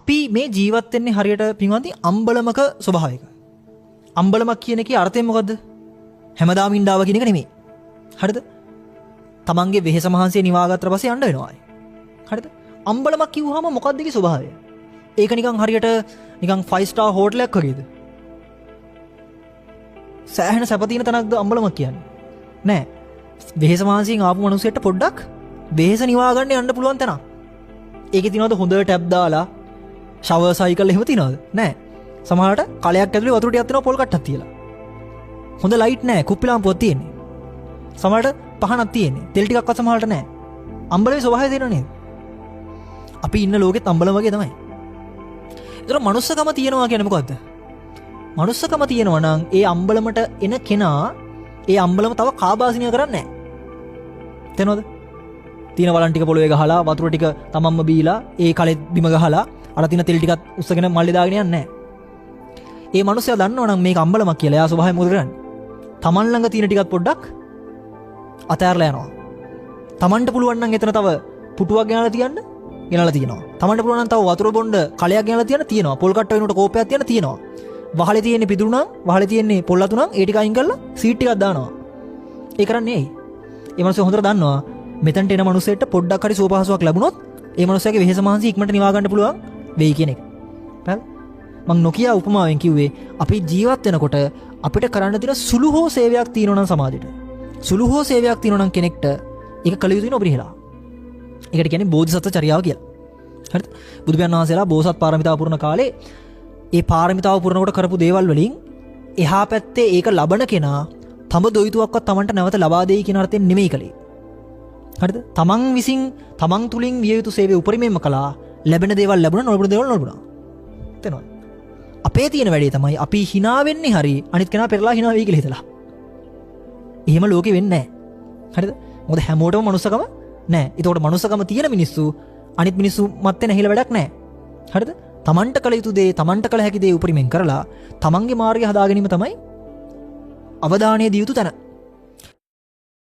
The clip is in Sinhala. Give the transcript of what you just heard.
අපි මේ ජීවත් වෙන්නේ හරියට පින්වන්ති අම්බලමක ස්වභාවයක. අම්බලමක් කියන එකේ අර්ථය මොකද්ද? හැමදාම ඉඳාව කියන එක නෙමෙයි. හරිද? තමන්ගේ වෙහෙස මහන්සිය නිවාගත්තට පස්සේ යන්න වෙනවා. හරිද? අම්බලමක් කිව්වහම මොකක්ද ඒකේ ස්වභාවය? ඒක නිකන් හරියට නිකන් 5 star හෝටලයක් වගේද? සෑහෙන සැප තියෙන තැනක්ද අම්බලමක් කියන්නේ? නෑ. වෙහෙස මහන්සියෙන් ආපු මිනිස්සුන්ට පොඩ්ඩක් වෙහෙස නිවා ගන්න යන්න පුළුවන් තැනක්. ඒකේ තියනවද හොඳ ටැප් දාලා ෂවර් සයිකල් එහෙම තියනවද? නෑ. සමහරට කලයක් ඇතුලේ වතුර ටිකක් තියෙනවා පොල් කට්ටක් තියලා. හොඳ ලයිට් නෑ, කුප්පි ලාම්පුවක් තියෙන්නේ. සමහරට පහනක් තියෙන්නේ. තෙල් ටිකක්වත් සමහරට නෑ. අම්බලමේ ස්වභාවය තියෙනව නේද? අපි ඉන්න ලෝකෙත් අම්බලම වගේ තමයි. ඒතර මනුස්සකම තියෙනවා කියන්නේ මොකද්ද? මනුස්සකම තියෙනවා නම් ඒ අම්බලමට එන කෙනා ඒ අම්බලම තව කාබාසිනිය කරන්නේ නැහැ. තේනවද? තියෙන වලන් ටික පොළවේ ගහලා වතුර ටික තමන්ම බීලා ඒ කලෙත් බිම ගහලා අර තින තෙල් ටිකත් උස්සගෙන මල්ලේ දාගෙන යන්නේ නැහැ. ඒ මනුස්සයා දන්නවා නම් මේක අම්බලමක් කියලා. එයා ස්වභාවයෙන් මොකද කරන්නේ? තමන් ළඟ තියෙන ටිකත් පොඩ්ඩක් අතෑරලා යනවා. තමන්ට පුළුවන් නම් එතන තව පුටුවක් ගෙනලා තියන්න ගෙනලා තියෙනවා. තමන්ට පුළුවන් නම් තව වතුර බොණ්ඩ කලයක් ගෙනලා තියන්න තියෙනවා. පොල් කට්ට වෙනකොට කෝපයක් තියන්න තියෙනවා. වහලේ තියෙන්නේ පිදුරු නම් වහලේ තියෙන්නේ පොල් අතු නම් ඒ ටික අයින් කරලා සීට් ටිකක් දානවා. ඒ කරන්නේ ඇයි? ඒ මනුස්සයා හොඳට දන්නවා මෙතනට එන මනුස්සයෙක්ට පොඩ්ඩක් හරි සුවපහසුවක් ලැබුණොත් ඒ මනුස්සයාගේ වෙහෙස මහන්සි ඉක්මනට නිවා ගන්න පුළුවන් වෙයි කියන එක. හරි? මම නොකිය උපමාවෙන් කිව්වේ අපි ජීවත් වෙනකොට අපිට කරන්න තියෙන සුළු හෝ සේවයක් තියෙනවා නම් සමාජයට. සුළු හෝ සේවයක් තියෙනවා නම් කෙනෙක්ට ඒක කළ යුතු වෙන ඔබරිහෙලා. ඒකට කියන්නේ බෝධිසත්ව චර්යාව කියලා. හරිද? බුදු පියාණන් වහන්සේලා බෝසත් පාරමිතාව පුරන කාලේ ඒ පාරමිතාව පුරනකොට කරපු දේවල් වලින් එහා පැත්තේ ඒක ලබන කෙනා තම දොයිතුවක්වත් Tamanට නැවත ලබා දෙයි කියන අර්ථයෙන් නෙමෙයි කලේ. හරිද? තමන් විසින් තමන් තුලින් විය යුතු සේවය උපරිමයෙන්ම කළා. ලැබෙන දේවල් ලැබුණා, නොලැබුණ දේවල් නොලැබුණා. තේනවද? අපේ තියෙන වැඩේ තමයි අපි hina වෙන්නේ හරි අනිත් කෙනා පෙරලා hina වෙයි කියලා හිතලා. එහෙම ලෝකෙ වෙන්නේ නැහැ. හරිද? මොකද හැමෝටම මනුස්සකම නැහැ. ඒතකොට මනුස්සකම තියෙන මිනිස්සු අනිත් මිනිස්සු මැත්තේ නැහිලා වැඩක් නැහැ. හරිද? තමන්ට කළ යුතු දේ තමන්ට කළ හැකි දේ උපරිමයෙන් කරලා තමන්ගේ මාර්ගය හදා ගැනීම තමයි අවධානය දිය යුතු තැන.